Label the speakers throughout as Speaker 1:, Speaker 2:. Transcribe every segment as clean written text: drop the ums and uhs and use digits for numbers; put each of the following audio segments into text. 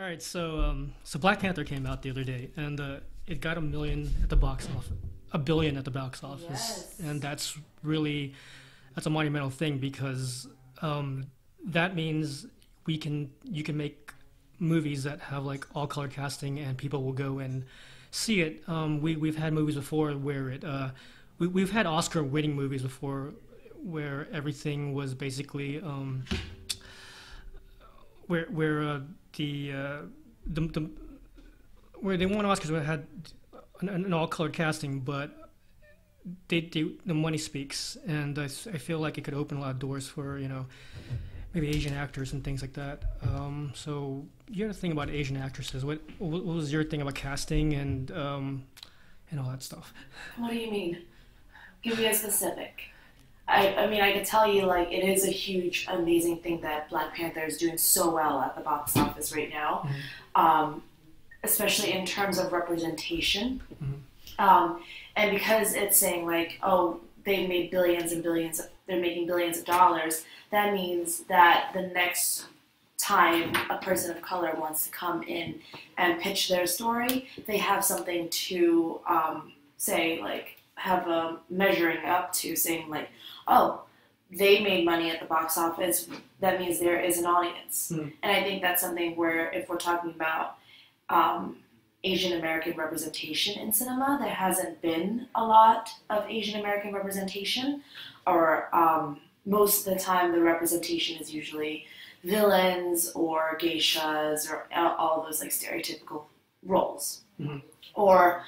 Speaker 1: All right, so Black Panther came out the other day, and it got 1 million at the box office, 1 billion at the box office, and
Speaker 2: Yes.
Speaker 1: that's a monumental thing because that means you can make movies that have like all color casting, and people will go and see it. We've had movies before where we've had Oscar winning movies before where everything was basically where the where they won Oscars where it had an all colored casting, but the money speaks, and I feel like it could open a lot of doors for maybe Asian actors and things like that. So you had a thing about Asian actresses. What was your thing about casting and all that stuff?
Speaker 2: What do you mean? Give me a specific. I mean, I could tell you, like, it is a huge, amazing thing that Black Panther is doing so well at the box office right now, um, especially in terms of representation. And because it's saying, like, oh, they made billions and billions, they're making billions of dollars, that means that the next time a person of color wants to come in and pitch their story, they have something to say, like, have a measuring up to, saying, like, oh, they made money at the box office, that means there is an audience. And I think that's something where, if we're talking about um, Asian American representation in cinema, there hasn't been a lot of Asian American representation, or most of the time the representation is usually villains or geishas or all those like stereotypical roles. Or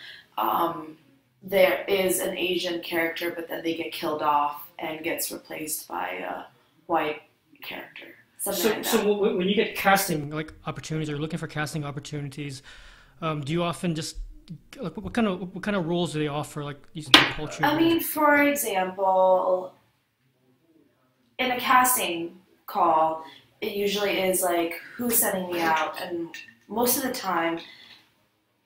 Speaker 2: there is an Asian character, but then they get killed off and gets replaced by a white character, something
Speaker 1: So
Speaker 2: like
Speaker 1: so
Speaker 2: that.
Speaker 1: when you get casting like opportunities or looking for casting opportunities, do you often just like what kind of roles do they offer? Like you said,
Speaker 2: I
Speaker 1: culture.
Speaker 2: mean, for example, in a casting call, it usually is like who's sending me out, and most of the time,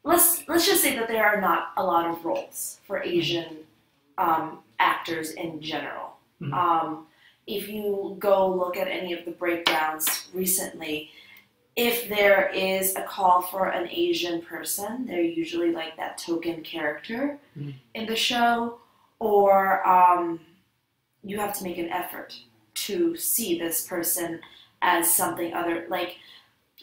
Speaker 2: let's just say that there are not a lot of roles for Asian actors in general.
Speaker 1: Mm-hmm.
Speaker 2: Um, if you go look at any of the breakdowns recently, if there is a call for an Asian person, they're usually like that token character in the show, or you have to make an effort to see this person as something other. Like,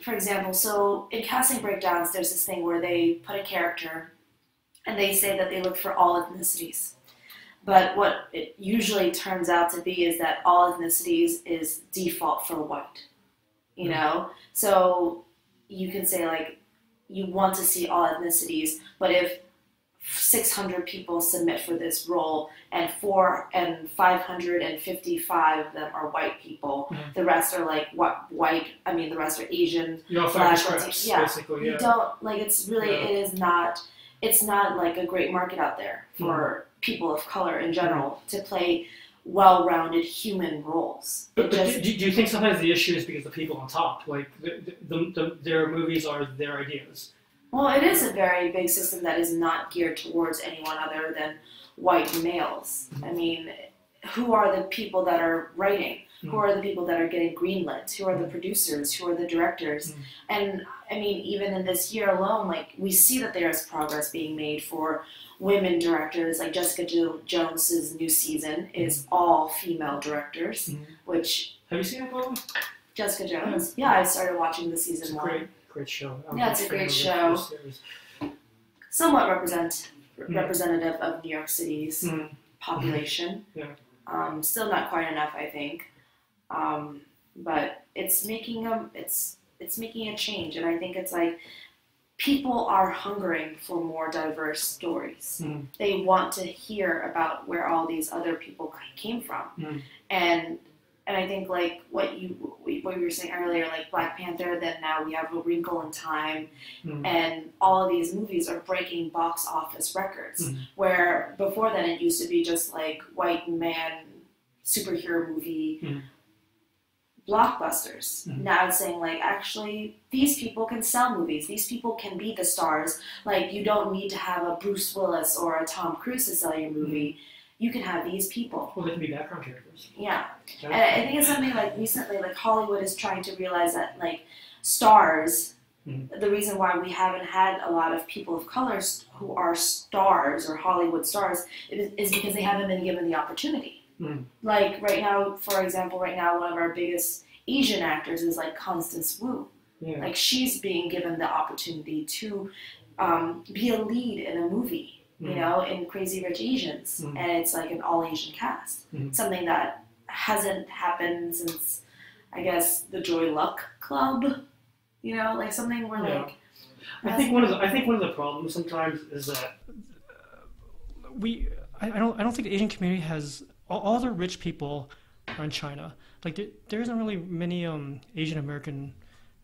Speaker 2: for example, so in casting breakdowns, there's this thing where they put a character and they say that they look for all ethnicities. But what it usually turns out to be is that all ethnicities is default for white, you
Speaker 1: Mm-hmm.
Speaker 2: know? So you can say, like, you want to see all ethnicities, but if 600 people submit for this role and 555 of them are white people,
Speaker 1: Mm-hmm.
Speaker 2: the rest are like white, I mean, the rest are Asian,
Speaker 1: You're all fighting
Speaker 2: black, Latino.
Speaker 1: scraps,
Speaker 2: Yeah,
Speaker 1: basically.
Speaker 2: you
Speaker 1: Yeah.
Speaker 2: don't, like, it's really,
Speaker 1: Yeah.
Speaker 2: it is not, it's not like a great market out there
Speaker 1: Mm-hmm.
Speaker 2: for people of color in
Speaker 1: Mm-hmm.
Speaker 2: general to play well-rounded human roles. It
Speaker 1: But
Speaker 2: just,
Speaker 1: do you think sometimes the issue is because the people on top, like their movies are their ideas?
Speaker 2: well, it is a very big system that is not geared towards anyone other than white males. I mean, who are the people that are writing? Who are the people that are getting greenlit? Who are the producers? Who are the directors? And I mean, even in this year alone, like, we see that there is progress being made for women directors. Like Jessica Jones's new season is all female directors, which
Speaker 1: Have you seen it, Bob?
Speaker 2: Jessica
Speaker 1: Yeah.
Speaker 2: Jones. Yeah, I started watching the
Speaker 1: It's
Speaker 2: season
Speaker 1: a
Speaker 2: one.
Speaker 1: great show. I'm
Speaker 2: Yeah,
Speaker 1: a
Speaker 2: it's a
Speaker 1: big fan
Speaker 2: great
Speaker 1: of the
Speaker 2: show.
Speaker 1: first series.
Speaker 2: Somewhat
Speaker 1: Mm.
Speaker 2: representative of New York City's
Speaker 1: Mm.
Speaker 2: population.
Speaker 1: Yeah.
Speaker 2: Still not quite enough, I think. But it's making it's making a change, and I think it's like people are hungering for more diverse stories.
Speaker 1: Mm.
Speaker 2: They want to hear about where all these other people came from,
Speaker 1: Mm.
Speaker 2: and I think like what you were saying earlier, like Black Panther. Then now we have A Wrinkle in Time,
Speaker 1: Mm.
Speaker 2: and all of these movies are breaking box office records.
Speaker 1: Mm.
Speaker 2: Where before then it used to be just like white man superhero movie
Speaker 1: Mm.
Speaker 2: blockbusters.
Speaker 1: Mm.
Speaker 2: Now it's saying like, actually, these people can sell movies. These people can be the stars. Like, you don't need to have a Bruce Willis or a Tom Cruise to sell your movie. You can have these people.
Speaker 1: Well, they can be background characters.
Speaker 2: Yeah.
Speaker 1: Okay.
Speaker 2: And I think it's something like recently, like Hollywood is trying to realize that like stars The reason why we haven't had a lot of people of color who are stars or Hollywood stars is because they haven't been given the opportunity. Like right now, for example, right now one of our biggest Asian actors is like Constance Wu.
Speaker 1: Yeah.
Speaker 2: Like she's being given the opportunity to be a lead in a movie, you know, in Crazy Rich Asians, and it's like an all Asian cast. Something that hasn't happened since, I guess, the Joy Luck Club. You know, like something where like.
Speaker 1: I think one of the problems sometimes is that I don't think the Asian community has all the rich people are in China. Like there isn't really many Asian American,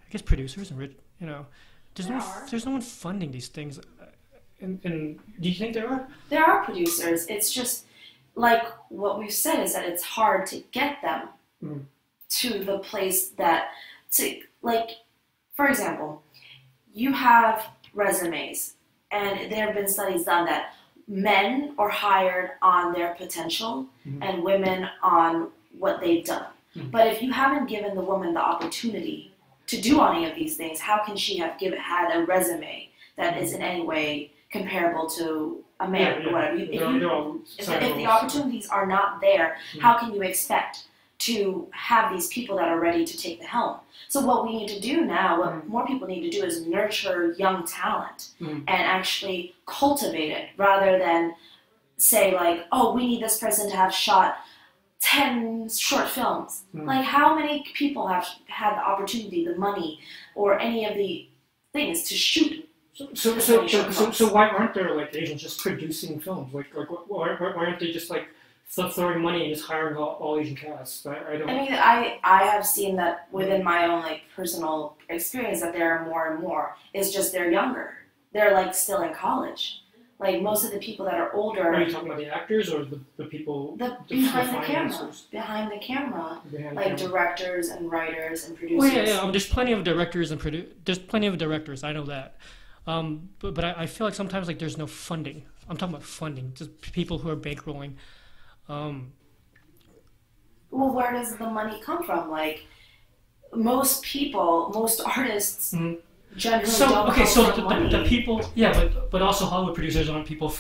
Speaker 1: I guess, producers and rich. You know, there's no one funding these things. And do you think there are?
Speaker 2: There are producers. It's just like what we've said is that it's hard to get them to the place that like. For example, you have resumes, and there have been studies done that men are hired on their potential and women on what they've done. But if you haven't given the woman the opportunity to do any of these things, how can she have had a resume that is in any way comparable to a man or whatever? If the opportunities are not there, how can you expect to have these people that are ready to take the helm? So what we need to do now, what more people need to do is nurture young talent and actually cultivate it rather than say like, oh, we need this person to have shot 10 short films. Like how many people have had the opportunity, the money, or any of the things to shoot?
Speaker 1: So why aren't there like Asians just producing films? Like why aren't they just like throwing money and just hiring all Asian casts? I mean,
Speaker 2: I have seen that within my own like personal experience that there are more and more. It's just they're younger. They're like still in college. Like most of the people that are older.
Speaker 1: Are you talking about the actors or the people?
Speaker 2: Behind the camera. Behind the camera. Directors and writers and producers.
Speaker 1: Well, yeah. There's plenty of directors and there's plenty of directors. I know that. But I feel like sometimes like there's no funding. I'm talking about funding. Just people who are bankrolling.
Speaker 2: Well, where does the money come from? Like most artists generally don't come from money.
Speaker 1: The people, but also Hollywood producers aren't people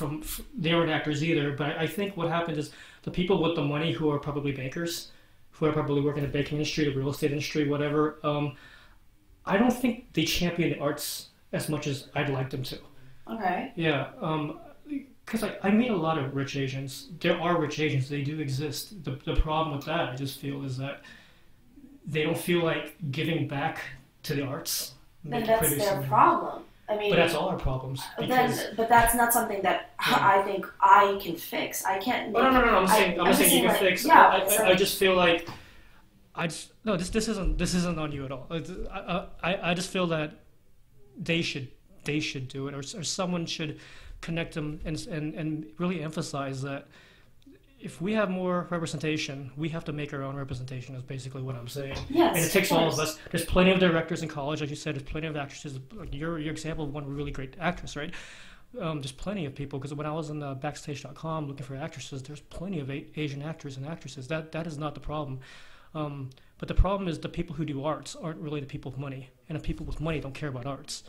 Speaker 1: they aren't actors either. But I think what happens is the people with the money who are probably bankers, who are probably working in the banking industry, the real estate industry, whatever. I don't think they champion the arts as much as I'd like them to.
Speaker 2: Okay.
Speaker 1: Yeah. Because I meet a lot of rich Asians. There are rich Asians. They do exist. The problem with that, I just feel, is that they don't feel like giving back to the arts.
Speaker 2: Then that's their problem. I mean,
Speaker 1: but that's all our problems.
Speaker 2: But that's not something that I think I can fix. I can't.
Speaker 1: No. I'm saying you can fix.
Speaker 2: Yeah,
Speaker 1: I just feel like this isn't on you at all. I just feel that they should do it, or someone should connect them and really emphasize that if we have more representation, we have to make our own representation, is basically what I'm saying.
Speaker 2: Yes,
Speaker 1: and it takes all of us. There's plenty of directors in college, like you said, there's plenty of actresses. Like your example of one really great actress, right? There's plenty of people, because when I was on Backstage.com looking for actresses, there's plenty of Asian actors and actresses. That is not the problem. But the problem is the people who do arts aren't really the people with money, and the people with money don't care about arts.